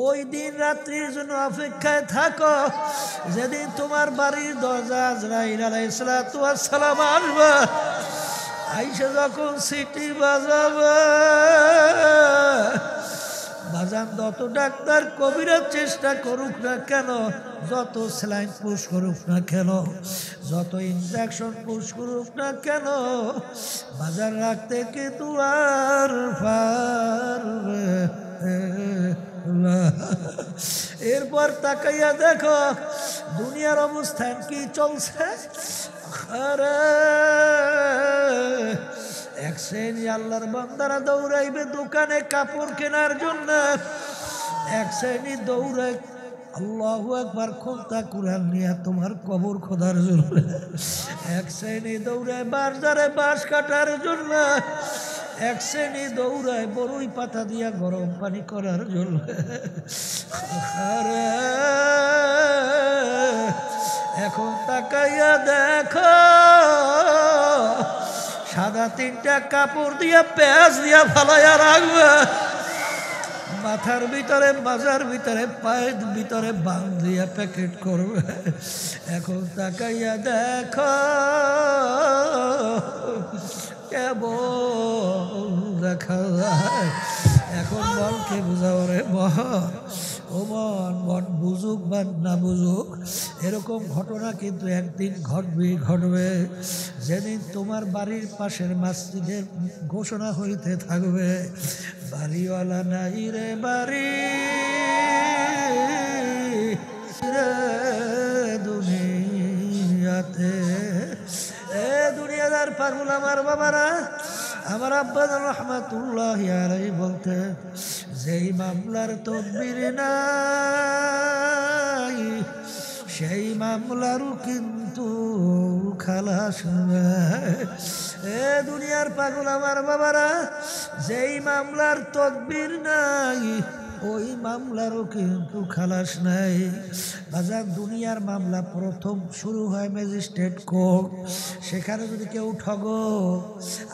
ওই দিন রাত্রির জন্য অপেক্ষায় থাকো, যেদিন তোমার বাড়ির দরজা আজরাইল আলাইহিস সালাতু ওয়াস সালাম আসবে, আইসা যখন সিটি বাজাবে, বাজান যত ডাক্তার কবিরা চেষ্টা করুক না কেন, যত স্যালাইন পুশ করুক না কেন, যত ইনজেকশন পুশ করুক না কেন, বাজার রাখতে কিন্তু আর পারবে না। এরপর তাকাইয়া দেখো দুনিয়ার অবস্থান কি চলছে। আরে এক শ্রেণী আল্লাহর বান্দারা দৌড়াইবে দোকানে কাপড় কেনার জন্য, এক শ্রেণী দৌড়াই আল্লাহু আকবার খোদা কুরআন নিয়ে তোমার কবর খোদার জন্য, এক শ্রেণী দৌড়ায় বাজারে বাঁশ কাটার জন্য, এক শ্রেণী দৌড়ায় বড়ই পাতা দিয়া গরম পানি করার জন্য। আরে এখন তাকাইয়া দেখো সাদা তিনটা কাপড় দিয়া পেঁয়াজ দিয়া ফালাইয়া রাখবে, মাথার ভিতরে মাজার ভিতরে পায়ের ভিতরে বাঁধ দিয়া প্যাকেট করবে। এখন তাকাইয়া দেখো কেমন দেখা যায়। এখন মনকে বুঝাও রে মন, ও মন, মন বুঝুক বা না বুঝুক, এরকম ঘটনা কিন্তু একদিন ঘটবে, যেদিন তোমার বাড়ির পাশের মসজিদের ঘোষণা হইতে থাকবে, বাড়িওয়ালা নাই রে বাড়ি রে দুনিয়াতে। এ দুনিয়াদার পাগল আমার বাবারা, আমার আব্বা রহমাতুল্লাহ আলাইহি বলতে, যেই মামলার তদবির নাই সেই মামলারও কিন্তু খালাস নাই। এ দুনিয়ার পাগল আমার বাবারা, যেই মামলার তদবির নাই ওই মামলারও কিন্তু খালাস নাই। বাজার দুনিয়ার মামলা প্রথম শুরু হয় ম্যাজিস্ট্রেট কোর্ট, সেখানে যদি কেউ ঠগো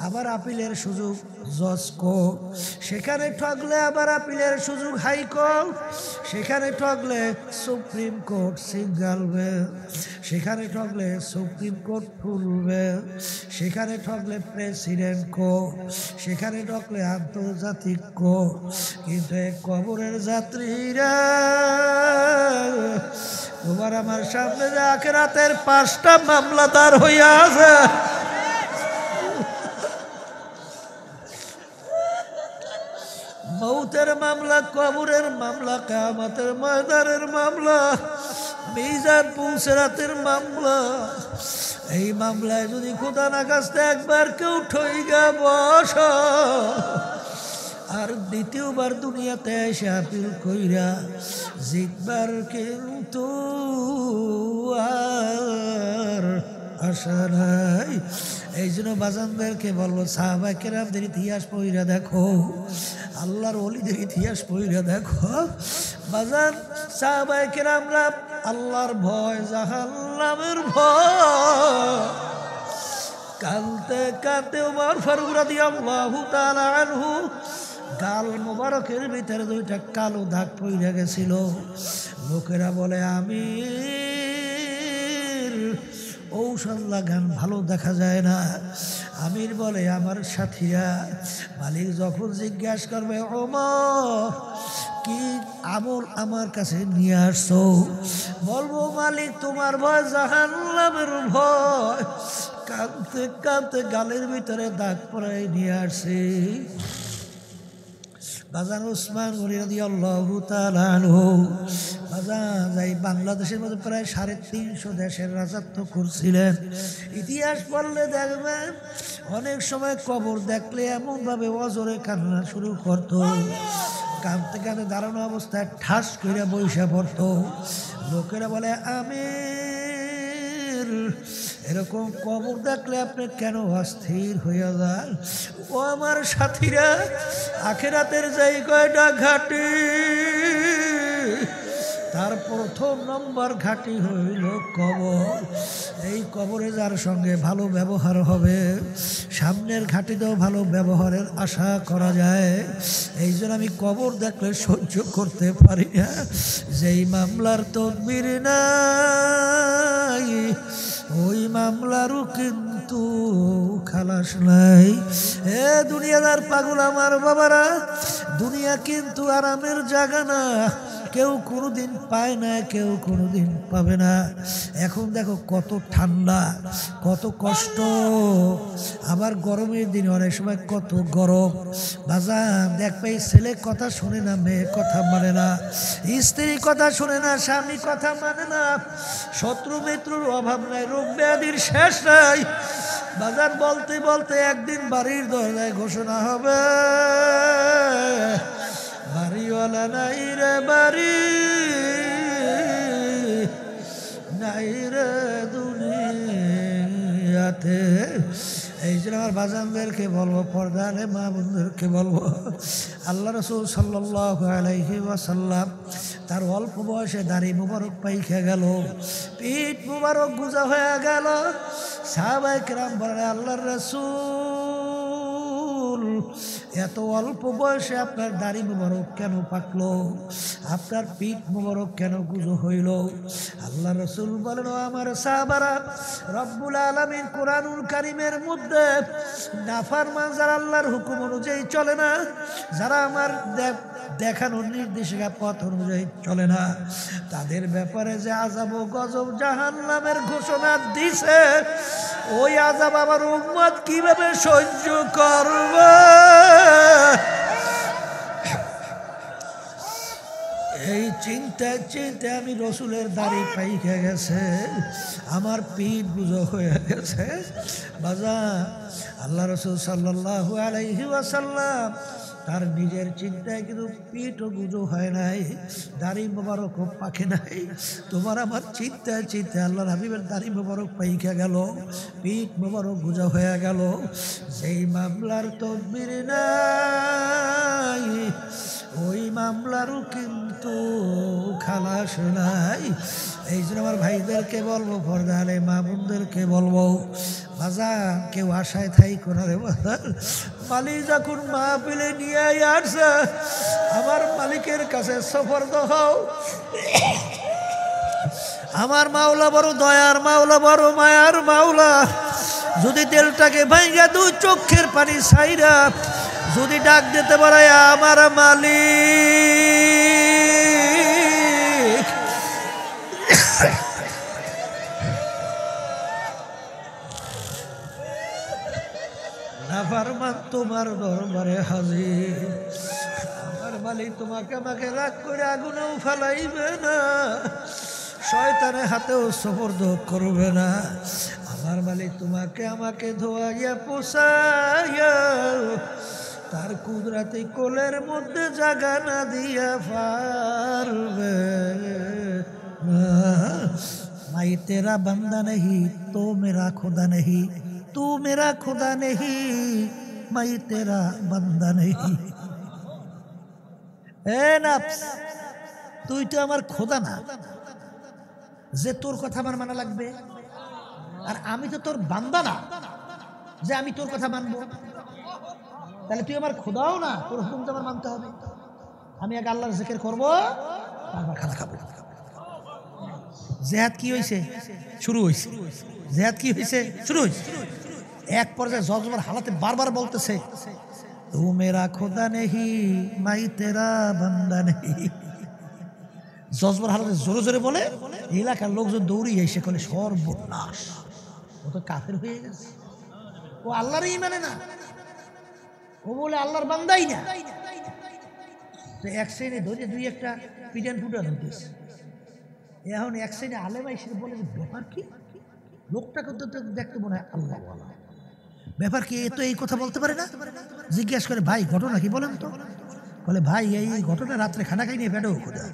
আবার আপিলের সুযোগ জজ কোর্ট, সেখানে ঠগলে আবার আপিলের সুযোগ হাইকোর্ট, সেখানে ঠগলে সুপ্রিম কোর্ট সিঙ্গেল বেঞ্চ, সেখানে ঠগলে সুপ্রিম কোর্ট ফুল বেঞ্চ, সেখানে ঠগলে প্রেসিডেন্ট কোর্ট, সেখানে ঠগলে আন্তর্জাতিক কোর্ট। কিন্তু এই কবরের যাত্রীরা তোমার আমার সামনে যে আখিরাতের 5টা মামলা দাঁড় হইয়া আছে, মৌতের মামলা, কবরের মামলা, কিয়ামতের ময়দানের মামলা, মিজান পুলসিরাতের মামলা। এই মামলায় যদি খোদা না কাছতে একবার কেউ ঠইগা বস আর দ্বিতীয়বার দুনিয়াতে এসে আপিল কইরা জিতবার কিন্তু আর আশা নাই। এই জন্য বাজানদেরকে বলবো, সাহাবায়ে কেরামদের ইতিহাস পড়িয়া দেখো, আল্লাহর ওলিদের ইতিহাস পড়িয়া দেখো বাজান। সাহাবায়ে কেরামরা আল্লাহর ভয়, জাহান্নামের ভয়, কাঁদতে কাঁদতে ওমর ফারুক রাদিয়াল্লাহু তাআলা আনহু গাল মোবারকের ভিতরে 2টা কালো দাগ পড়ে গেছিল। লোকেরা বলে আমির ঔষধ লাগান, ভালো দেখা যায় না। আমির বলে আমার সাথীরা, মালিক যখন জিজ্ঞাসা করবে ওমর কি আমল আমার কাছে নিয়ে আসছো, বলবো মালিক তোমার ভয়, জাহান্নামের ভয়। কাঁদতে কাঁদতে গালের ভিতরে দাগ পড়াই নিয়ে আসছি। বাজান ওসমান গনি রাদিয়াল্লাহু তাআলা আনহু বাজান এই বাংলাদেশের মধ্যে প্রায় 350 দেশের রাজত্ব করছিলেন। ইতিহাস পড়লে দেখবেন অনেক সময় কবর দেখলে এমনভাবে অজরে কান্না শুরু করতো, কাঁদতে কাঁদতে দাঁড়ানো অবস্থায় ঠাস করে বইসা পড়তো। লোকেরা বলে আমির এরকম কবর দেখলে আপনি কেন অস্থির হইয়া যান? ও আমার সাথীরা, আখিরাতের যাই কয়টা ঘাটি, তারপর প্রথম নম্বর ঘাঁটি হইল কবর। এই কবরে যার সঙ্গে ভালো ব্যবহার হবে, সামনের ঘাঁটিতেও ভালো ব্যবহারের আশা করা যায়। এই জন্য আমি কবর দেখলে সহ্য করতে পারি না। যেই মামলার তদবির নাই, ওই মামলারও কিন্তু খালাস নাই। এ দুনিয়াদার পাগল আমার বাবারা, দুনিয়া কিন্তু আরামের জায়গা না। কেউ কোনোদিন পায় না, কেউ কোনোদিন পাবে না। এখন দেখো কত ঠান্ডা, কত কষ্ট, আবার গরমের দিন অনেক সময় কত গরম। বাজান দেখবে ছেলে কথা শোনে না, মেয়ে কথা মানে না, স্ত্রী কথা শোনে না, স্বামী কথা মানে না, শত্রু মিত্রর অভাব নাই, রোগ ব্যাধির শেষ নাই। বাজার বলতে বলতে একদিন বাড়ির দরজায় ঘোষণা হবে, বাড়িওয়ালা নাই রে বাড়ি, নাই রে দুনিয়াতে। এই জন্য আমার বাজানদেরকে বলবো, পর্দারে মা বোনদেরকে বলবো, আল্লাহ রাসূল সাল্লাল্লাহু আলাইহি ওয়াসাল্লাম তার অল্প বয়সে দাড়ি মুবারক পাইখা গেল, পিঠ মুবারক গুজা হয়ে গেল। সাহাবায়ে কেরাম বলে, আল্লাহর রাসূল এত অল্প বয়সে আপনার দাড়ি মুবারক কেন পাকলো, আপনার পিঠ মুবারক কেন গুজো হইল? আল্লাহ রাসূল বলেন, ও আমার সাহাবারা, রব্বুল আলামিন কোরআনুল কারীমের মধ্যে নাফরমান যারা আল্লাহর হুকুম অনুযায়ী চলে না, যারা আমার দেখানোর নির্দেশিকা পথ অনুযায়ী চলে না, তাদের ব্যাপারে যে আযাব ও গজব জাহান্নামের ঘোষণা দিছে, ওই আযাব আমার উম্মত কিভাবে সহ্য করবে? এই চিন্তায় চিন্তায় আমি রসুলের দাড়ি পাইকে গেছে, আমার পিঠ গুজো হয়ে গেছে। বাজার আল্লাহ রসুল সাল্লাল্লাহু আলাইহি ওয়াসাল্লাম তার নিজের চিন্তায় কিন্তু পিঠও গুজো হয় নাই, দাড়ি মোবারকও পাকে নাই। তোমার আমার চিন্তায় চিন্তায় আল্লাহর হাবিবের দাড়ি মোবারক পাইকা গেল, পিঠ মোবারক গুজো হয়ে গেল। যেই মামলার তদবির নাই, ওই মামলারও কিন্তু খালাস নাই। এই জন্য আমার ভাইদেরকে বলবো, পর্দারে মা বোনদেরকে বলবো, বাজার কেউ আশায় থাই কোনো রে বাজার, মালিক যখন মাহফিলে নিয়ে আসছে, আমার মালিকের কাছে সফরদ হও। আমার মাওলা বড় দয়ার মাওলা, বড় মায়ার মাওলা। যদি দিলটাকে ভাঙা দুই চোখের পানি ছাইরা যদি ডাক দিতে পারে, আমার মালিক, নাফরমান তোমার দরবারে হাজির। আমার মালিক তোমাকে আমাকে রাগ করে আগুনেও ফেলাইবে না, শয়তানের হাতেও সুপর্দ করবে না। আমার মালিক তোমাকে আমাকে ধোয়াইয়া পোষাইয়া তার কুদরতি কোলের মধ্যে জাগা না দিয়া পারবে। মাই তেরা বান্দা নেহি তো মেরা খুদা নেহি, তু মেরা খুদা নেহি, মাই তেরা বান্দা নেহি। এ নফস, তুই তো আমার খোদা না যে তোর কথা আমার মানা লাগবে, আর আমি তো তোর বান্দা না যে আমি তোর কথা মানবো। তাহলে তুই আমার খোদাও না, তোর হুকুম তো আমার মানতে হবে। আমি আগে আল্লাহর জিকির করবো, তারপর খানা খাবো। জিহাদ কি হয়েছে? শুরু হয়েছে। জিহাদ কি হয়েছে? শুরু হয়েছে। এক পর্যায়ে জজবার হালাতে বারবার বলতেছে, তু মেরা খোদা নেহি, মাই তেরা বান্দা নেহি। জজবার হালাতে জোরে জোরে বলে, এলাকার লোকজন দৌড়িয়ে এসে বলে, সর্বনাশ, ও তো কাফের হয়ে গেছে, ও আল্লাহরই মানে না, ও বলে আল্লাহর বান্দাই না। এক শ্রেণী ধরে দুই একটা পিটান ফুটান হতেছে। এখন এক শ্রেণী আলেমা এসে বলে, ব্যাপার কি? লোকটাকে তো দেখতে মনে হয় আল্লাহ, ব্যাপার কি? এ তো এই কথা বলতে পারে না। জিজ্ঞাসা করে, ভাই ঘটনা কি বলেন তো? বলে, ভাই এই ঘটনা, রাত্রে খানা খাই নিয়ে পেটেও খোদা,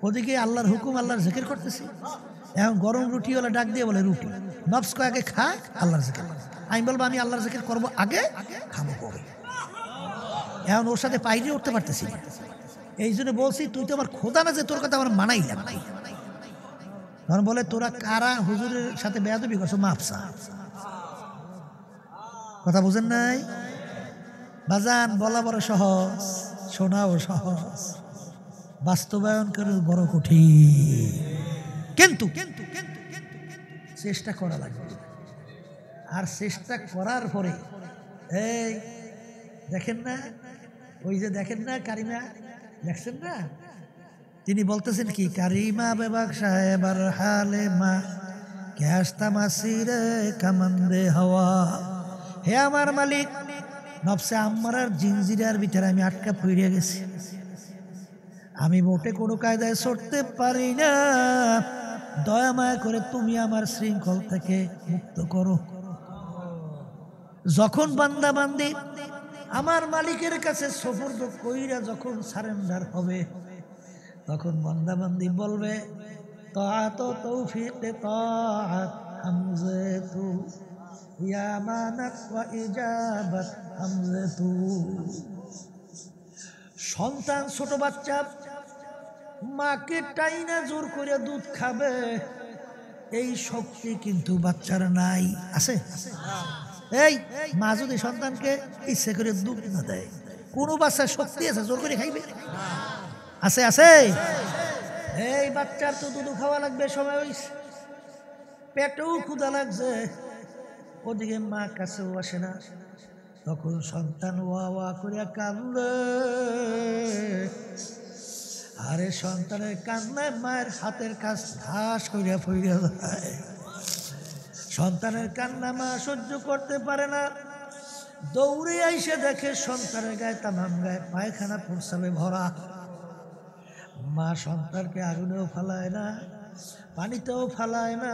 ওদিকে আল্লাহর হুকুম, আল্লাহর জিকির করতেছি। এখন গরম রুটিওয়ালা ডাক দিয়ে বলে, রুটি নফস কো আগে খা, আল্লাহর জিকির। আমি বলবো, আমি আল্লাহর জিকির করবো আগে, খাবো পরে। এখন ওর সাথে পাইরে উঠতে পারতেছি। এই জন্য বলছি, তুই তো আমার খোদা না যে তোর কথা আমার মানাই লাগবে। তখন বলে তোরা কারা হুজুরের সাথে বেয়াদবি করছো, মাপসা। কথা বুঝেন নাই বাজান? বলা বড় সহজ, শোনাও সহজ, বাস্তবায়ন করে বড় কঠিন। কিন্তু চেষ্টা করা লাগবে। আর চেষ্টা করার পরে এই দেখেন না, ওই যে দেখেন না কারিমা দেখছেন না, তিনি বলতেছেন কি, কারিমা বেবাক সাহেব আর হালে মা ক্যাস্তা মাসিরে কামান্দে হাওয়া। হে আমার মালিক, নফসে আম্মারার জিনজিরার ভিতরে আমি আটকা পড়ে গেছি, আমি মোটে কোনো কায়দায় ছড়তে পারি না, দয়া মায়া করে তুমি আমার শৃঙ্খল থেকে মুক্ত করো। যখন বান্দা বান্দি আমার মালিকের কাছে সুপুর্দ কইরা যখন সারেন্ডার হবে, তখন বান্দা বান্দি বলবে তাআত তৌফিক তাআত হামজাতু ইয়া মানাত ওয়া ইজাবাত হামজাতু। সন্তান ছোট বাচ্চা মাকে টাইনা জোর করে দুধ খাবে, এই শক্তি কিন্তু বাচ্চার নাই। আছে? এই মা যদি সন্তানকে ইচ্ছে করে দুধ না দেয়, কোনো বাচ্চার শক্তি আছে জোর করে খাইবে? আছে? আছে? এই বাচ্চার তো দুধ খাওয়া লাগবে, সময় হইছে, পেটেও ক্ষুধা লাগছে, ওদিকে মা কাছেও আসে না, তখন সন্তান ওয়া ওয়া করে কান্দে। আরে সন্তানের কান্নায় মায়ের হাতের কাজ ধাস কইরা ফইরা যায়। সন্তানের কান্না মা সহ্য করতে পারে না, দৌড়ে আইসে দেখে সন্তানের গায়ে তামাম গায়ে পায়খানা প্রস্রাবে ভরা। মা সন্তানকে আগুনেও ফালায় না, পানিতেও ফালায় না,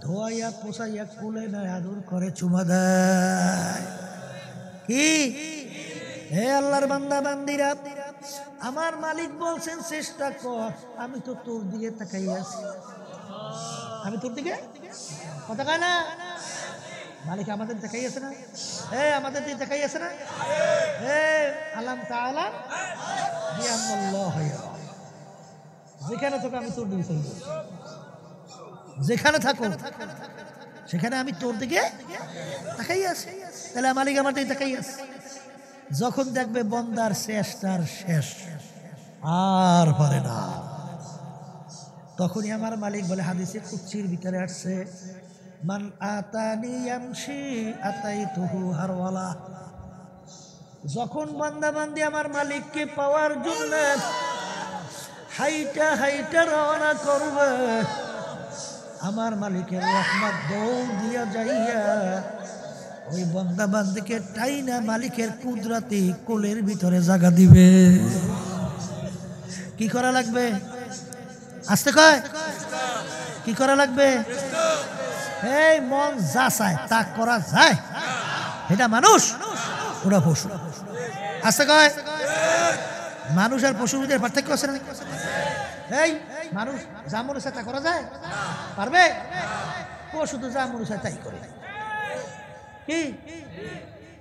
ধোয়াইয়া পোষাইয়া কুলে না, আদর করে চুমা দেয়। কি হে আল্লাহর বান্দা বান্দিরা, আমার মালিক বলছেন চেষ্টা কর, আমি তো তোর দিকে তাকাই আছি, আমি তোর দিকে কথা কয় না? মালিক আমাদের দেখাই আছে না? আমাদের দিকে দেখাই আছে না? আলাম তাআলা বিআন্নাল্লাহ ইয়া, যেখানে থাকো আমি তোর দিকে চলবো, যেখানে থাকো সেখানে আমি তোর দিকে তাকাই আছি। তাহলে মালিক আমার দিকে তাকাই আছে। যখন দেখবে বন্দার শেষটার শেষ আর পারে না, তখনই আমার মালিক বলে, হাদিসে কুদসির ভিতরে আসছে, মান আতানি ইয়ামশি আতাইতুহু হারওয়ালা। যখন বান্দা বান্দি আমার মালিককে পাওয়ার জন্য হাইটা হাইটা রওনা করবে, আমার মালিকের রহমত দৌড় দিয়া যাইয়া ওই বান্দা বান্দিকে টাইনা মালিকের কুদরতি কোলের ভিতরে জায়গা দিবে। কি করা লাগবে? আসতে কয় কি করা লাগবে? এই মন যা চায় তা করা যায়, এটা মানুষ, ওটা পশু। আসতে কয় মানুষ আর পশুর মধ্যে পার্থক্য আছে না? এই মানুষ যা মনে চায় তা করা যায়, পারবে? পশু তো যা মনে চায় তাই করে। কি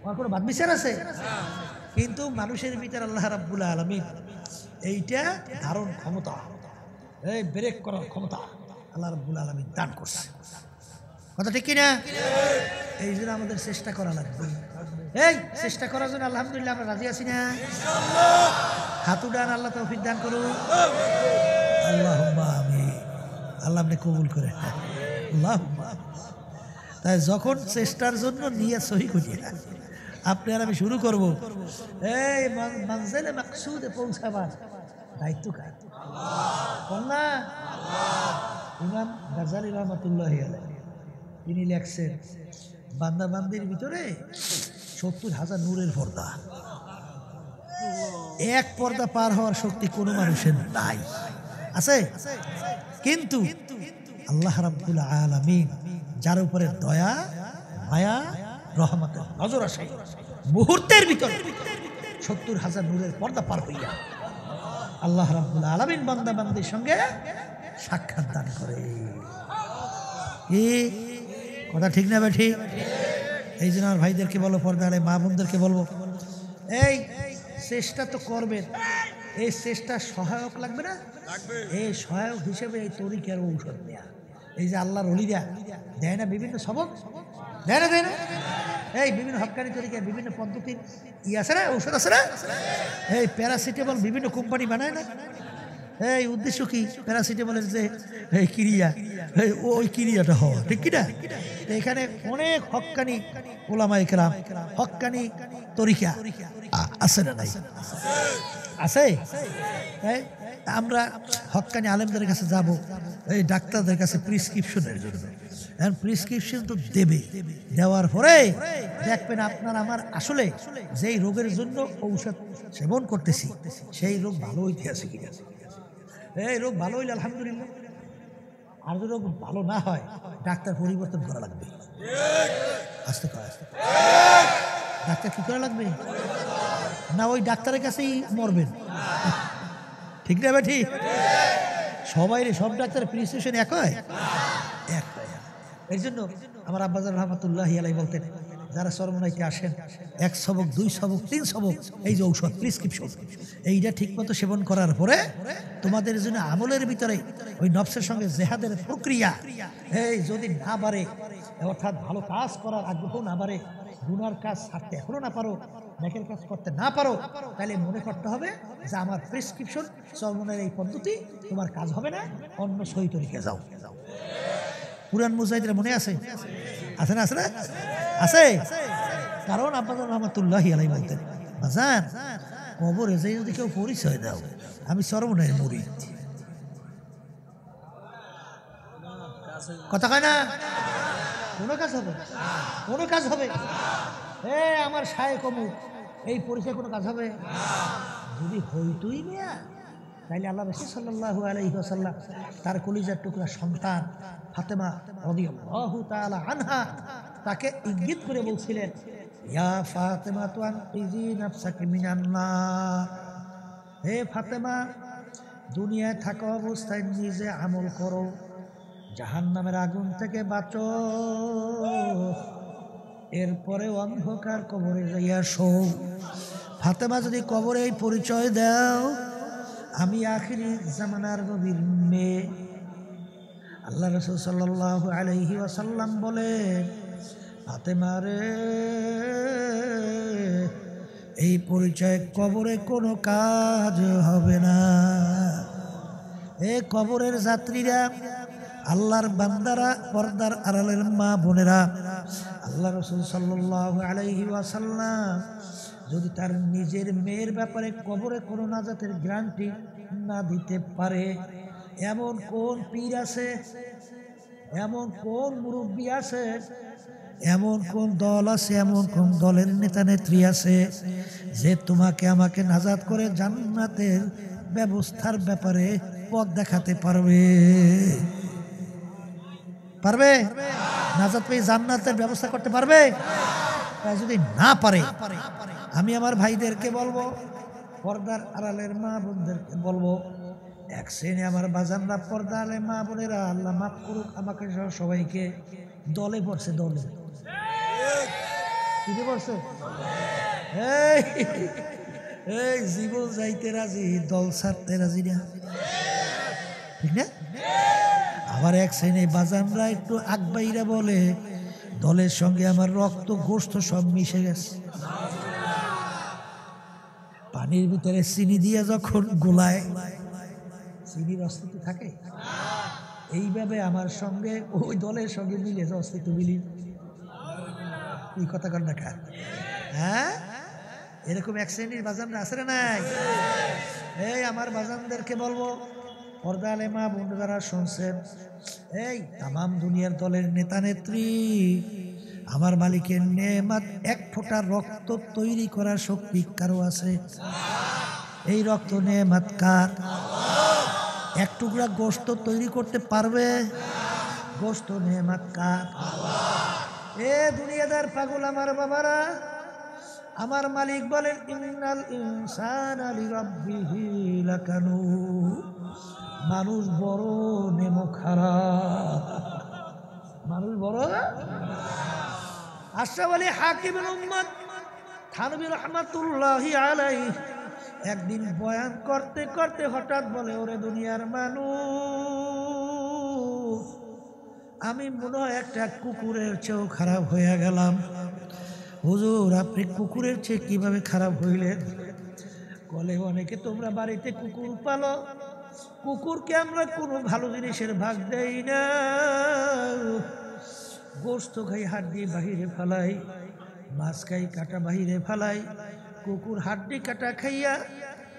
আমার কোনো বাদ বিচার আছে? কিন্তু মানুষের ভিতরে আল্লাহ রাব্বুল আলামিন এইটা ধারণ ক্ষমতা, এই ব্রেক করার ক্ষমতা আল্লাহ রাব্বুল আলামিন দান করছে। কথা ঠিক কিনা? এই জন্য আমাদের চেষ্টা করা লাগবে। এই চেষ্টা করার জন্য আলহামদুলিল্লাহ আমরা রাজি আছি না? হাত উঠান, আল্লাহ তৌফিক দান করুন। আল্লাহুম্মা আমিন। আল্লাহ আপনি কবুল করে। আল্লাহুম্মা। তাই যখন চেষ্টার জন্য নিয়ে সহি করিয়ে আপনি আর আমি শুরু করব, এই মানজিলে মাকসুদে পৌঁছাবার দায়িত্ব কার? না ইমাম গাজ্জালী রাহমাতুল্লাহি আলাইহি তিনি লেখছেন, বান্দা বান্দির ভিতরে ৭০,০০০ নূরের পর্দা, এক পর্দা পার হওয়ার শক্তি কোনো মানুষের নাই। আছে? কিন্তু আল্লাহ রাব্বুল আলামিন যার উপরে দয়া মায়া রহমতের নজর আসে, মুহূর্তের ভিতরে ৭০,০০০ নূরের পর্দা পার হইয়া আল্লাহ রাব্বুল আলামিন বান্দা বান্দির সঙ্গে সাক্ষাৎ দান করে। কি কথা ঠিক না? ঠিক। এই জন্য আমার ভাইদেরকে বলো, পর্দারে মা বোনদেরকে বলবো, এই চেষ্টা তো করবেন, এই চেষ্টা সহায়ক লাগবে না? এই সহায়ক হিসেবে এই তরিকার ঔষধ নেয়া, এই যে আল্লাহর ওলিরা দেয় না বিভিন্ন সবক, দেয় না এই বিভিন্ন হক্কানি তরিকার বিভিন্ন পদ্ধতির আছে না, ঔষধ আছে না? এই প্যারাসিটামল বিভিন্ন কোম্পানি বানায় না? এই উদ্দেশ্য কি? প্যারাসিটামলের যে এই ক্রিয়া, ওই ক্রিয়াটা হওয়া, ঠিক কিনা? এখানে অনেক হক্কানি ওলামায়ে কেরাম, হক্কানি তরিকা আছে না নাই? আছে। আমরা হক্কানি আলেমদের কাছে যাব, এই ডাক্তারদের কাছে প্রিসক্রিপশনের জন্য। এখন প্রিসক্রিপশন তো দেবে, দেওয়ার পরে দেখবেন আপনার আমার আসলে যেই রোগের জন্য ঔষধ সেবন করতেছি সেই রোগ ভালো হইতে আছে কিনা। এই রোগ ভালো হইলে আলহামদুলিল্লাহ, আর যদি রোগ ভালো না হয় ডাক্তার পরিবর্তন করা লাগবে। আস্তে করে ডাক্তার কি করা লাগবে? না ওই ডাক্তারের কাছেই মরবেন, ঠিক না? ঠিক সবাই সব ডাক্তারের প্রিসক্রিপশন এক হয়? এক হয়। এর জন্য আমার আব্বাজান রহমাতুল্লাহি আলাইহি বলতেন, যারা চরমনাইতে আসেন 1 সবক 2 সবক 3 সবক এই যে ঔষধ প্রিসক্রিপশন, এইটা ঠিকমতো সেবন করার পরে তোমাদের জন্য আমলের ভিতরে ওই নফসের সঙ্গে জেহাদের প্রক্রিয়া এই যদি না বাড়ে, অর্থাৎ ভালো কাজ করার আগ্রহ না বাড়ে, গুনার কাজ ছাড়তে এখনো না পারো, নেকের কাজ করতে না পারো, তাহলে মনে করতে হবে যে আমার প্রেসক্রিপশন চরমনের এই পদ্ধতি তোমার কাজ হবে না, অন্য সহি তরিকা যাও। পুরান মুজাহিদরা মনে আছে? আছে না? আছে না? আছে। কারণ আব্বাজান রহমাতুল্লাহি আলাইহি বলতেন, বাজান কবরে যে যদি কেউ পরিচয় দাও আমি চরমনের মুরিদ, কথা কয় না? কোনো কাজ হবে, কোনো কাজ হবে? আমার শায়ে কমু এই পরিচয় কোনো কাজ হবে? যদি হইতুই মিয়া, তাইলে আল্লাহ রাসূল সাল্লাল্লাহু আলাইহি ওয়াসাল্লাম তার কলিজার টুকরা সন্তান ফাতেমা রাদিয়াল্লাহু তাআলা আনহা তাকে ইঙ্গিত করে বলছিলেন, ইয়া ফাতেমা তু আনকিজি নাফসাকি মিনান নার, হে ফাতেমা দুনিয়ায় থাকা অবস্থায় নিজে আমল করো, জাহান্নামের আগুন থেকে বাঁচো, এরপরে অন্ধকার কবরে যাইয়া শো। ফাতেমা যদি কবরে এই পরিচয় দাও আমি আখিরি জামানার নবীর মেয়ে, আল্লাহ রাসূল সাল্লাল্লাহু আলাইহি ওয়াসাল্লাম বলেন, ফাতেমা রে এই পরিচয় কবরে কোনো কাজ হবে না। এ কবরের যাত্রীরা, আল্লাহর বান্দারা, পর্দার আড়ালের মা বোনেরা, আল্লাহ রাসূল সাল্লাল্লাহু আলাইহি ওয়াসাল্লাম যদি তার নিজের মেয়ের ব্যাপারে কবরে কোনো নাজাতের গ্যারান্টি না দিতে পারে, এমন কোন পীর আছে, এমন কোন মুরব্বী আছে, এমন কোন দল আছে, এমন কোন দলের নেতা নেত্রী আছে যে তোমাকে আমাকে নাজাত করে জান্নাতের ব্যবস্থার ব্যাপারে পথ দেখাতে পারবে? পারবে? নাজাত পেয়ে জান্নাতের ব্যবস্থা করতে পারবে? তাই যদি না পারে, আমি আমার ভাইদেরকে বলবো, পর্দার আড়ালের মা বোনদেরকে বলবো, এক শ্রেণী আমার বাজানরা, পর্দা আড়ালের মা বোনেরা, আল্লাহ মাফ করুক আমাকে সহ সবাইকে, দলে পড়ছে, দলে কি পড়ছে? এই জীবন যাইতে রাজি, দল ছাড়তে রাজি না, ঠিক না? আবার এক শ্রেণী বাজানরা একটু আগবাইরা বলে, দলের সঙ্গে আমার রক্ত গোশত সব মিশে গেছে, পানির ভিতরে চিনি দিয়ে যখন গোলায় চিনির অস্তিত্ব থাকে, এইভাবে আমার সঙ্গে ওই দলের সঙ্গে মিলে যে অস্তিত্ব মিলি, এই কথা কর না খান। হ্যাঁ, এরকম এক শ্রেণীর বাজানরা আছে না নাই? এই আমার বাজানদেরকে বলবো, পর্দা আলে মা বোন যারা শুনছেন, এই তামাম দুনিয়ার দলের নেতা নেত্রী, আমার মালিকের নেয়ামত এক ফোঁটা রক্ত তৈরি করার শক্তি কারো আছে? এই রক্ত নেয়ামত কার? এক টুকরা গোশত তৈরি করতে পারবে? গোশত নেয়ামত কার? এ দুনিয়াদার পাগল আমার বাবারা, আমার মালিক বলেন, ইন্নাল ইনসানা লিরাব্বিহি লাকানুদ, মানুষ বড় নেমো খারাপ, মানুষ বড়। আশরাফ আলী হাকিমের উম্মত থানভী রহমাতুল্লাহি আলাইহি একদিন বয়ান করতে করতে হঠাৎ বলে, ওরে দুনিয়ার মানুষ, আমি মনে হয় একটা কুকুরের চেয়েও খারাপ হয়ে গেলাম। হুজুর, আপনি কুকুরের চেয়ে কিভাবে খারাপ হইলেন? বলে, অনেকে তোমরা বাড়িতে কুকুর পালো, কুকুরকে আমরা কোনো ভালো জিনিসের ভাগ দেই না। গোস্ত খাই হাড্ডি বাহিরে ফেলাই, মাছ খাই কাটা বাহিরে ফেলাই। কুকুর হাড্ডি কাটা খাইয়া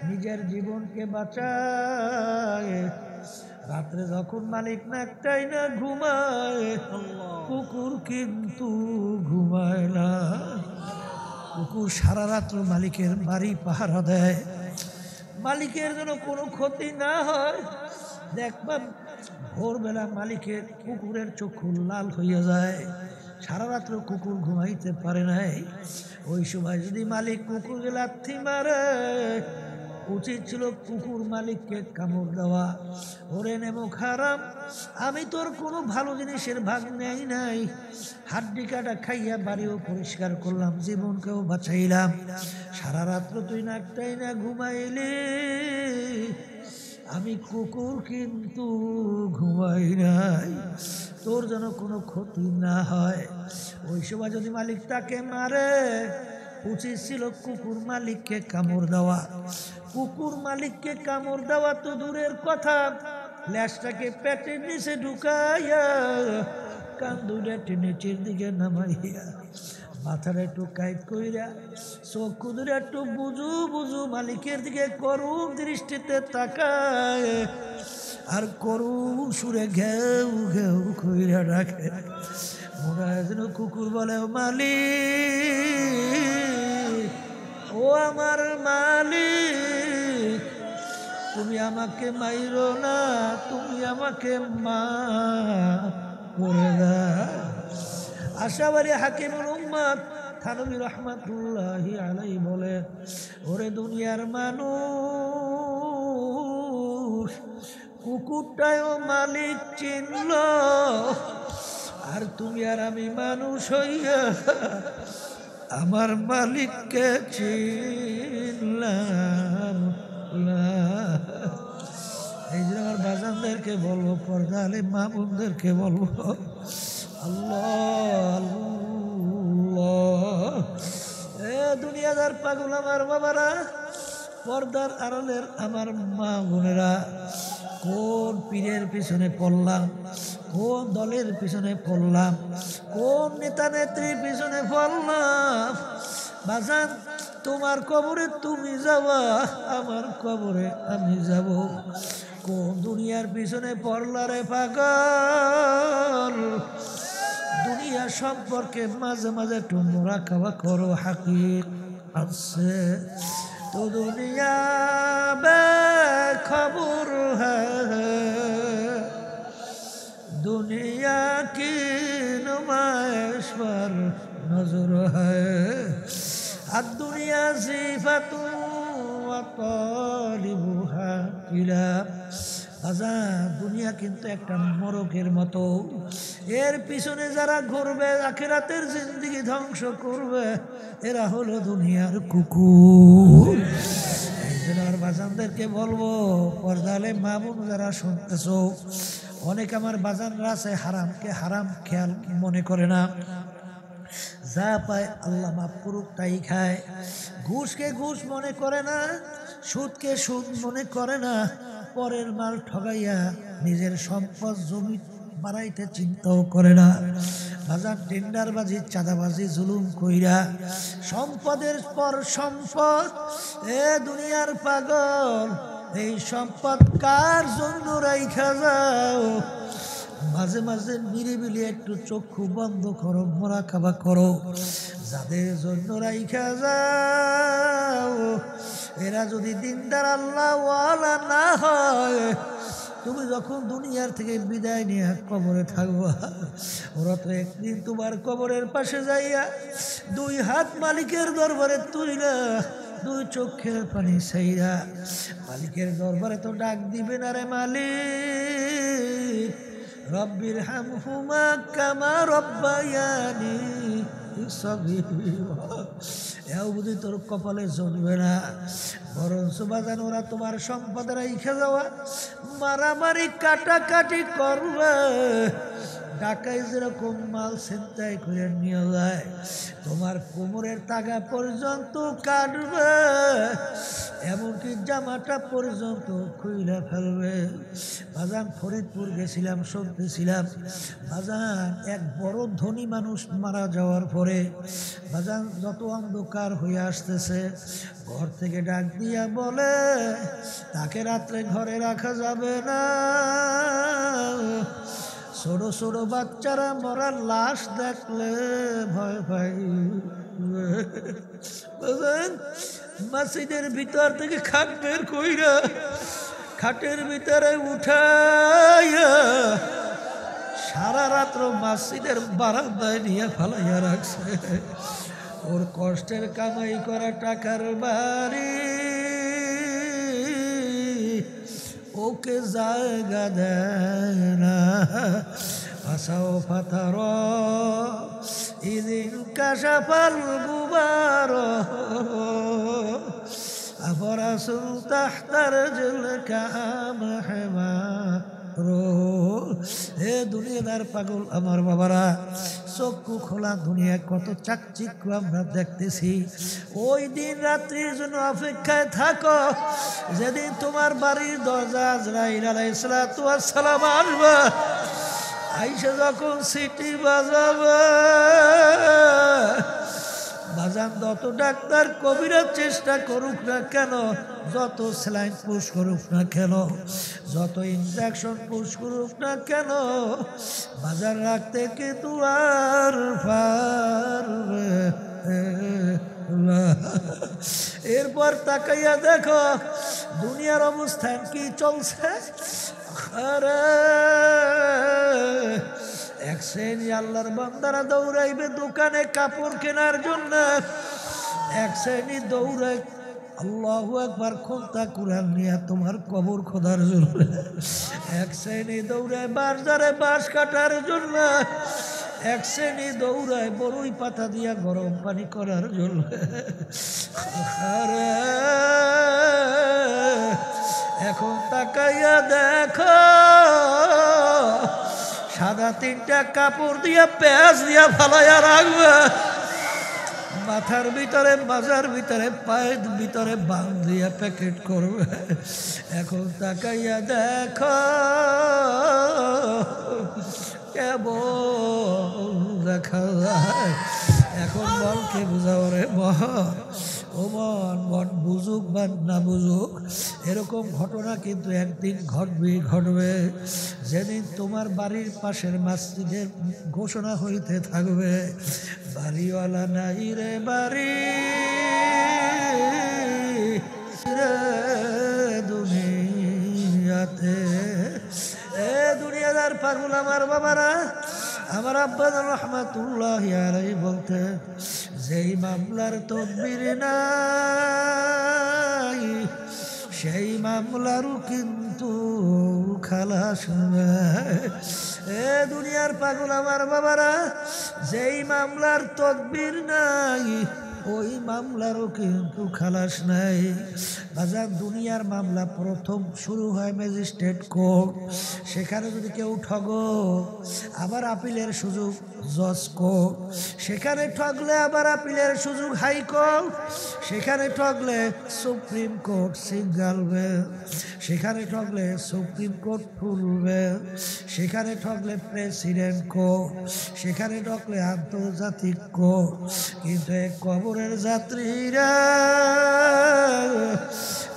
নিজের জীবনকে বাঁচায়। রাত্রে যখন মালিক নাকটাই না ঘুমায়, কুকুর কিন্তু ঘুমায় না। কুকুর সারা রাত্র মালিকের বাড়ি পাহারা দেয়, মালিকের যেন কোনো ক্ষতি না হয়। দেখবেন ভোরবেলা মালিকের কুকুরের চক্ষু লাল হইয়া যায়, সারা রাত্র কুকুর ঘুমাইতে পারে নাই। ওই সময় যদি মালিক কুকুরকে লাথি মারে, উচিত ছিল কুকুর মালিককে কামড় দেওয়া। ওরে নেমো খারাপ, আমি তোর কোনো ভালো জিনিসের ভাগ নেই নাই। হাড্ডি কাটা খাইয়া বাড়িও পরিষ্কার করলাম, জীবনকেও বাঁচাইলাম। সারা রাত্র তুই নাকটাই না ঘুমাইলি, আমি কুকুর কিন্তু ঘুমাই নাই, তোর যেন কোনো ক্ষতি না হয়। ওই সময় যদি মালিক তাকে মারে, উচিত ছিল কুকুর মালিককে কামড় দেওয়া। কুকুর মালিককে কামড় দেওয়া তো দূরের কথা, ল্যাসটাকে পেটের নিচে ঢুকাইয়া কান দুটো নিচের দিকে নামাইয়া মাথাটা একটু কাইট কইরা চক্ষু ধরে একটু বুঝু বুঝু মালিকের দিকে করুণ দৃষ্টিতে তাকায়, আর করুণ সুরে ঘেউ ঘেউ কইরা রাখে। মনে হয় যেন কুকুর বলে, মালিক, ও আমার মালিক, তুমি আমাকে মাইরো না, তুমি আমাকে মাফ করে দাও। আশাবাড়ি হাকিমুল উম্মাত থানভী রহমাতুল্লাহি আলাইহি বলে, ওরে দুনিয়ার মানুষ, কুকুরটাও মালিক চিনল, আর তুমি আর আমি মানুষ হইয়া আমার মালিককে চিনলাম না। এই যে আমার বাজানদেরকে বলবো, পর্দা আলিম মা বোনদেরকে বলবো, আল্লাহ আল্লাহ। এ দুনিয়াদার পাগল আমার বাবারা, পর্দার আড়ালের আমার মা বোনেরা, কোন পীরের পিছনে পড়লাম, কোন দলের পিছনে পড়লাম, কোন নেতা নেত্রীর পিছনে পড়লাম? বাজান, তোমার কবরে তুমি যাবা, আমার কবরে আমি যাব। কোন দুনিয়ার পিছনে পড়লা রে পাগল? দুনিয়া সম্পর্কে মাঝে মাঝে একটু মুরাকাবা করো, হাকিক আছে তো দুনিয়া বেখবর হ্যায়, দুনিয়া কি নুমাইশ पर नजर है, दुनिया सिफातु व तालिबुहा किलाब। দুনিয়া কিন্তু একটা মরকের মতো, এর পিছনে যারা ঘুরবে আখিরাতের জিন্দেগি ধ্বংস করবে, এরা হলো দুনিয়ার কুকুর। এই জন্য আর বাজানদেরকে বলবো, পর্দালে মা বোন যারা শুনতেছো, অনেক আমার বাজানরা আছে হারামকে হারাম খেয়াল মনে করে না, যা পায় আল্লাহ মাফ করুক তাই খায়। ঘুষকে ঘুষ মনে করে না, সুদকে সুদ মনে করে না, পরের মাল ঠগাইয়া নিজের সম্পদ জমি বাড়াইতে চিন্তাও করে না। বাজার টেন্ডারবাজি, চাঁদাবাজি, জুলুম কইরা সম্পদের পর সম্পদ। এ দুনিয়ার পাগল, এই সম্পদ কার জন্য রাইখা যাও? মাঝে মাঝে নিরিবিলি একটু চক্ষু বন্ধ করো, মুরাকাবা করো, যাদের জন্য রাইখা যাও এরা যদি দিনদার আল্লাহ ওয়ালা না হয়, তুমি যখন দুনিয়ার থেকে বিদায় নিয়ে কবরে থাকবা, ওরা তো একদিন তোমার কবরের পাশে যাইয়া দুই হাত মালিকের দরবারে তুইলা, দুই চোখের পানি ছাইরা মালিকের দরবারে তো ডাক দিবে না, রে মালিক রব্বির হামহুমা কামা রব্বায়ানি সগীরা। এও বুঝি তোর কপালে জমবে না। বরঞ্চ বাজান ওরা তোমার সম্পদের রেখে যাওয়া মারামারি কাটাকাটি করবে। ঢাকায় যেরকম মাল ছিনতাই করে নিয়ে যায়, তোমার কোমরের তাগা পর্যন্ত কাটবে, এমনকি জামাটা পর্যন্ত খুইলা ফেলবে। বাজান ফরিদপুর গেছিলাম, শুনতেছিলাম বাজান এক বড় ধনী মানুষ মারা যাওয়ার পরে বাজান যত অন্ধকার হয়ে আসতেছে, ঘর থেকে ডাক দিয়া বলে তাকে রাত্রে ঘরে রাখা যাবে না। ছোট ছোট বাচ্চারা মরার লাশ দেখলে ভয় পাই। মসজিদের ভিতর থেকে খাট বের কইরা খাটের ভিতরে উঠাইয়া সারা রাত্র মসজিদের বারান্দায় নিয়ে ফালাইয়া রাখছে। ওর কষ্টের কামাই করা টাকার বাড়ি ওকে জায়গা দেয় না। আসাও ফাতার ইদিন কাশাফাল গুবার আফরাসুল তাহতার জুলকা মাহমা রো। হে দুনিয়াদার পাগল আমার বাবারা, চক্ষু খোলা, দুনিয়া কত চাকচিক্য আমরা দেখতেছি। ওই দিন রাত্রির জন্য অপেক্ষায় থাকো, যেদিন তোমার বাড়ির দরজা আজরাইল আলাইহিস সালাতু ওয়াস সালাম আসবে, আইসা যখন সিটি বাজাবে, বাজান যত ডাক্তার কবিরা চেষ্টা করুক না কেন, যত স্যালাইন পুশ করুক না কেন, যত ইনজেকশন পুশ করুক না কেন, বাজার রাখতে কিন্তু আর পারবে না। এরপর তাকাইয়া দেখো দুনিয়ার অবস্থান কি চলছে। আরে এক শ্রেণী আল্লাহর বান্দারা দৌড়াইবে দোকানে কাপড় কেনার জন্য, এক শ্রেণী দৌড়াই আল্লাহু আকবার খোলতা কুরআন নিয়ে তোমার কবর খোদার জন্য, এক শ্রেণী দৌড়ায় বাজারে বাঁশ কাটার জন্য, এক শ্রেণী দৌড়ায় বড়ই পাতা দিয়া গরম পানি করার জন্য। আরে এখন তাকাইয়া দেখো সাদা তিনটা কাপড় দিয়া পেঁয়াজ দিয়া ফালাইয়া রাখবে, মাথার ভিতরে মাজার ভিতরে পায়ের ভিতরে বাঁধ দিয়া প্যাকেট করবে। এখন তাকাইয়া দেখো কেমন দেখা যায়। এখন মনকে বুঝাও রে মন, ও মন, মন বুঝুক বা না বুঝুক, এরকম ঘটনা কিন্তু একদিন ঘটবে। যেদিন তোমার বাড়ির পাশের মসজিদের ঘোষণা হইতে থাকবে, বাড়িওয়ালা নাই রে বাড়ি রে দুনিয়াতে। এ দুনিয়াদার পাগল আমার বাবারা, আমার আব্বা রহমাতুল্লাহ আলাইহি বলতে, যেই মামলার তদবির নাই সেই মামলারও কিন্তু খালাস নাই। এ দুনিয়ার পাগল আমার বাবারা, যেই মামলার তদবির নাই ওই মামলারও কিন্তু খালাস নাই। বাজার দুনিয়ার মামলা প্রথম শুরু হয় ম্যাজিস্ট্রেট কোর্ট, সেখানে যদি কেউ ঠগো আবার আপিলের সুযোগ জজ কোর্ট, সেখানে ঠগলে আবার আপিলের সুযোগ হাইকোর্ট, সেখানে ঠগলে সুপ্রিম কোর্ট সিঙ্গেল বেঞ্চ, সেখানে ঠগলে সুপ্রিম কোর্ট ফুল বেঞ্চ, সেখানে ঠগলে প্রেসিডেন্ট কোর্ট, সেখানে ঠগলে আন্তর্জাতিক কোর্ট। কিন্তু এক কবরের যাত্রীরা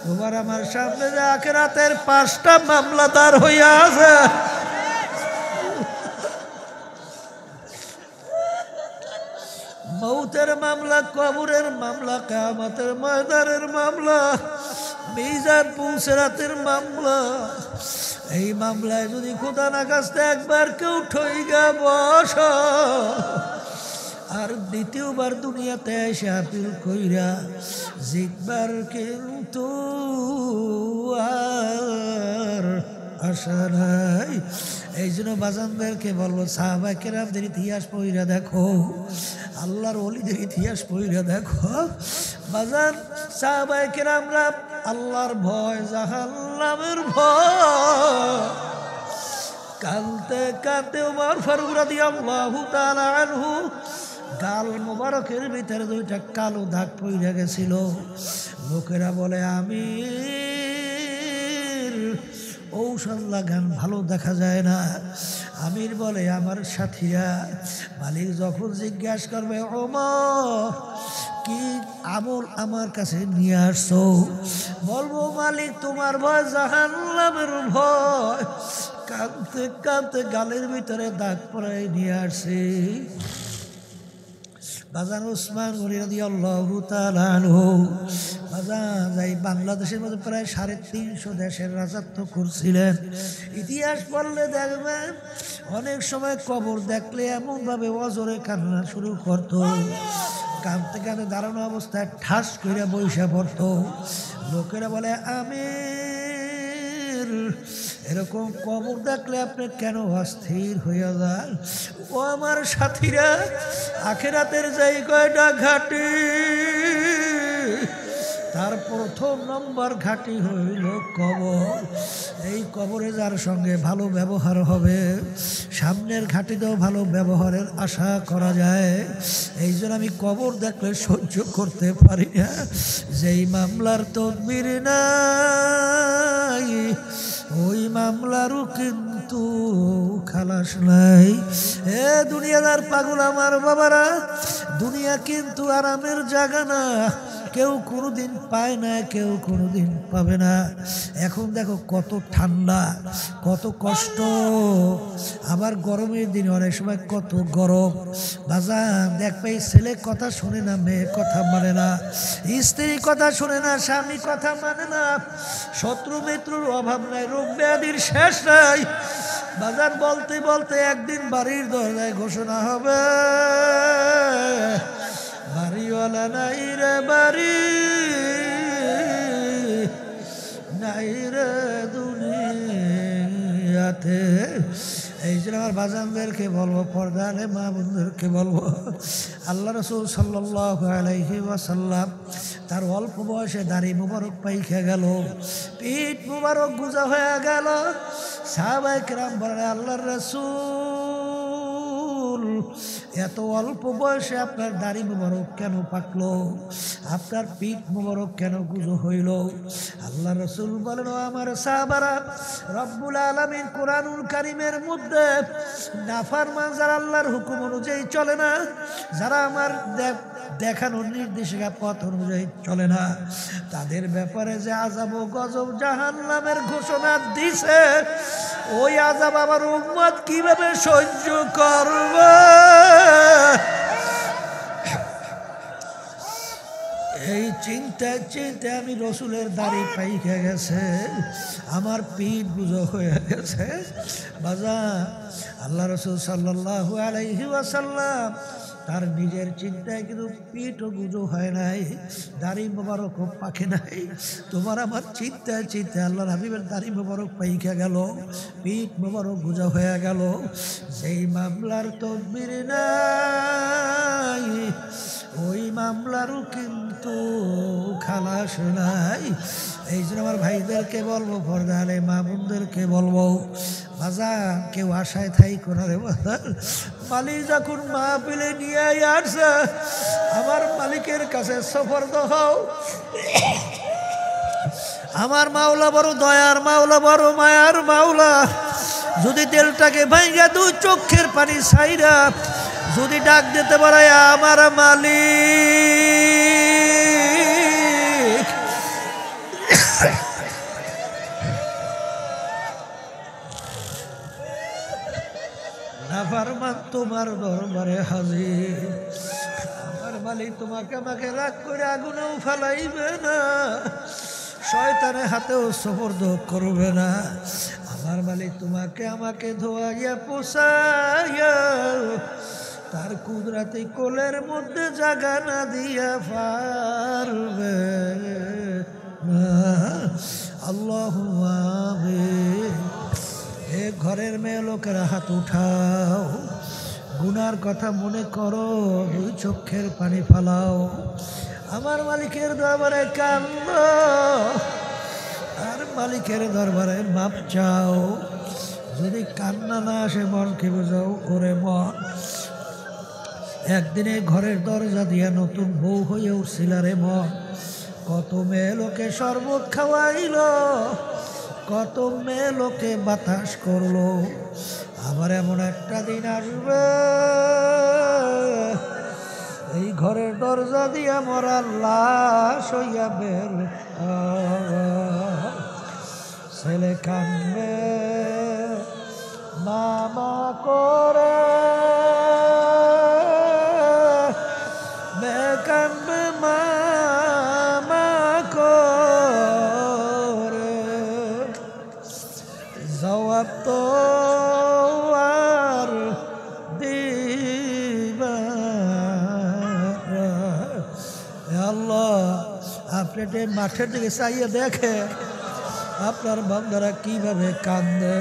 তোমার আমার সামনে যে আখিরাতের 5টা মামলা দাঁড় হইয়া আছে, মৌতের মামলা, কবরের মামলা, কিয়ামতের ময়দানের মামলা, মিজান পুলসিরাতের মামলা। এই মামলায় যদি খোদা না কাছতে একবার কেউ ঠইগা বস আর দ্বিতীয়বার দুনিয়াতে এসে আপিল কইরা জিতবার কিন্তু আর আশা নাই। এই জন্য বাজানদেরকে বলবো, সাহাবা কেরামদের ইতিহাস পড়িয়া দেখো, আল্লাহর ওলিদের ইতিহাস পড়িয়া দেখো। বাজান সাহাবা কেরামরা আল্লাহর ভয়, জাহান্নামের ভয়। কাঁদতে কাঁদতে ওমর ফারুক রাদিয়াল্লাহু তাআলা আনহু গাল মোবারকের ভিতরে দুইটা কালো দাগ পড়ে গেছিল। লোকেরা বলে আমির ঔষধ লাগান, ভালো দেখা যায় না। আমির বলে আমার সাথীরা, মালিক যখন জিজ্ঞাসা করবে ওমর কি আমল আমার কাছে নিয়ে আসছো, বলবো মালিক তোমার ভয়, জাহান্নামের ভয়। কাঁদতে কাঁদতে গালের ভিতরে দাগ পড়াই নিয়ে আসছে। বাজান ওসমান গনি রাদিয়াল্লাহু তাআলা আনহু বাজান বাংলাদেশের মধ্যে প্রায় 350 দেশের রাজত্ব করছিলেন। ইতিহাস পড়লে দেখবেন অনেক সময় কবর দেখলে এমনভাবে অজরে কান্না শুরু করত, কাঁদতে কাঁদতে দাঁড়ানো অবস্থায় ঠাস করে বইসা পড়ত। লোকেরা বলে আমির এরকম কবর দেখলে আপনি কেন অস্থির হইয়া যান? ও আমার সাথীরা, আখিরাতের যাই কয়টা ঘাটি, তার প্রথম নম্বর ঘাটি হইল কবর। এই কবরে যার সঙ্গে ভালো ব্যবহার হবে, সামনের ঘাটিতেও ভালো ব্যবহারের আশা করা যায়। এই জন্য আমি কবর দেখলে সহ্য করতে পারি না। যেই মামলার তদবির নাই, ওই মামলারও কিন্তু খালাস নাই। এ দুনিয়াদার পাগল আমার বাবারা, দুনিয়া কিন্তু আরামের জায়গা না। কেউ কোনোদিন পায় না, কেউ কোনোদিন পাবে না। এখন দেখো কত ঠান্ডা, কত কষ্ট, আবার গরমের দিনে অনেক সময় কত গরম। বাজান দেখবে ছেলে কথা শোনে না, মেয়ে কথা মানে না, স্ত্রী কথা শোনে না, স্বামী কথা মানে না, শত্রু মিত্রর অভাব নাই, রোগ ব্যাধির শেষ নাই। বাজার বলতে বলতে একদিন বাড়ির দরজায় ঘোষণা হবে, বাড়িওয়ালা নাই রে বাড়ি, নাই রে দুনিয়াতে। এই জন্য আমার বাজানদেরকে বলবো, পর্দালে মা বোনদেরকে বলবো, আল্লাহ রাসূল সাল্লাল্লাহু আলাইহি ওয়াসাল্লাম তার অল্প বয়সে দাড়ি মুবারক পাইখা গেল, পিঠ মুবারক গুজা হয়ে গেল। সাহাবায়ে কেরাম বলে আল্লাহর রাসূল এত অল্প বয়সে আপনার দাড়ি মুবারক কেন পাকলো, আপনার পিঠ মুবারক কেন গুজো হইল? আল্লাহ রাসূল বলেন, আমার সাহাবারা, রব্বুল আলামিন কোরআনুল কারীমের মধ্যে নাফরমান যারা আল্লাহর হুকুম অনুযায়ী চলে না, যারা আমার দেখানোর নির্দেশিকা পথ অনুযায়ী চলে না, তাদের ব্যাপারে যে আযাব ও গজব জাহান্নামের ঘোষণা দিছে, ওই আযাব আমার উম্মত কিভাবে সহ্য করবে? এই চিন্তায় চিন্তায় আমি রসুলের দাড়ি পাইকে গেছে, আমার পিঠ গুজো হয়ে গেছে। বাজার আল্লাহ রসুল সাল্লাল্লাহু আলাইহি ওয়াসাল্লাম তার নিজের চিন্তায় কিন্তু পিঠও গুজো হয় নাই, দাড়ি মোবারকও পাকে নাই। তোমার আমার চিন্তায় চিন্তায় আল্লাহর হাবিবের দাড়ি মোবারক পাইকা গেল, পিঠ মোবারক গুজো হয়ে গেল। যেই মামলার তদবির নাই, ওই মামলারও কিন্তু খালাস নাই। এই জন্য আমার ভাইদেরকে বলবো, পর্দালে মা বোনদেরকে বলবো, বাজার কেউ আশায় থাই করে বাজার, মালিক যখন মাহফিলে নিয়ে আসছে, আমার মালিকের কাছে সফরদ হও। আমার মাওলা বড় দয়ার মাওলা, বড় মায়ার মাওলা। যদি দিলটাকে ভাঙা দুই চোখের পানি ছাইরা যদি ডাক দিতে পারে আমার মালিক, নাফরমান তোমার দরবারে হাজির। আমার মালিক তোমাকে আমাকে রাগ করে আগুনেও ফেলাইবে না, শয়তানের হাতেও সুপর্দ করবে না। আমার মালিক তোমাকে আমাকে ধোয়াইয়া পোষাইয়া তার কুদরতি কোলের মধ্যে জায়গা না দিয়া পারবে না। আল্লাহু আমিন। এ ঘরের মেয়ে লোকেরা হাত উঠাও, গুনার কথা মনে করো, দুই চোখের পানি ফালাও, আমার মালিকের দরবারে কান্দ। মালিকের দরবারে মাপ চাও। যদি কান্না না আসে মনকে বোঝাও, ওরে মন একদিনে ঘরের দরজা দিয়া নতুন বউ হয়ে উঠছিল রে মন। কত মেয়ে লোকে শরবত খাওয়াইল, কত মেয়ে লোকে বাতাস করলো। আবার এমন একটা দিন আসবে এই ঘরের দরজা দিয়া মরার লাশ হইয়া বের ছেলে কান্দবে মামা করে, মেয়ে কান্দবে মামা করে। জবাব তো আর দিবা আল্লাহ। আপনি মাঠের দিকে চাইয়ে দেখে আপনার বান্দারা কিভাবে কান্দে।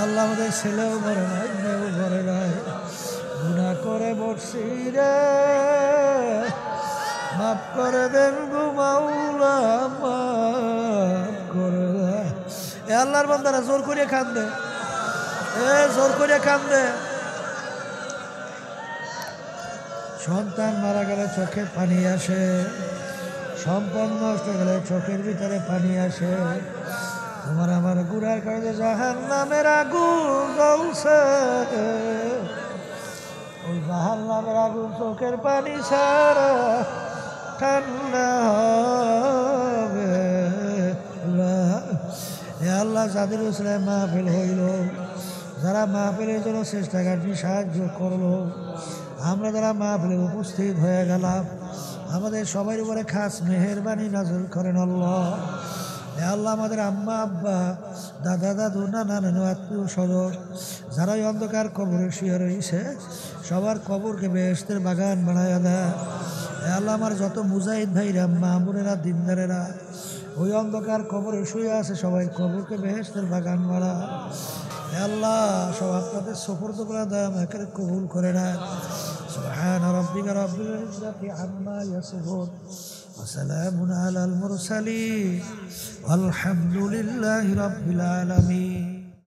আল্লাহ আমাদের ছেলেও মরে নাই, মেয়েও মরে নাই, গুনাহ করে বসছি রে, মাফ করে দেন গো মাওলা, মাফ করে দেন। আল্লাহর বান্দারা জোর করে কান্দে, জোর করে কান্দে। সন্তান মারা গেলে চোখে পানি আসে, সম্পদ নষ্ট গেলে চোখের ভিতরে পানি আসে। তোমার আমার গুনার কারণে জাহান্নামের আগুন জ্বলছে, ওই জাহান্নামের আগুন চোখের পানি ছাড়া ঠান্ডা হবে না। এ আল্লাহ, যাদের উসলে মাহফিল হইল, যারা মাহফিলের জন্য চেষ্টাকারী সাহায্য করলো, আমরা যারা মাহফিলে উপস্থিত হয়ে গেলাম, আমাদের সবার উপরে খাস মেহেরবানি নাযিল করেন আল্লাহ। আল্লাহ, আমাদের আম্মা আব্বা, দাদা দাদু, নানা নানু, আত্মীয় স্বজন যারা ওই অন্ধকার কবরে শুয়ে রয়েছে, সবার কবরকে বেহেশতের বাগান বানায় দেয়। আল্লাহ, আমার যত মুজাহিদ ভাইরা, মামুনেরা, দিনদারেরা ওই অন্ধকার কবরে শুয়ে আছে, সবাই কবরকে বেহেশতের বাগান বানায়। আল্লাহ, সব আপনাদের সুপুর্দ করে দেয়, আমাকে কবুল করে নেয়। সুবহান রাব্বিকা রাব্বিল ইজ্জাতি আম্মা ইয়াসিফুন ওয়া সালামুন আলাল মুরসালিন ওয়ালহামদুলিল্লাহি রাব্বিল আলামিন।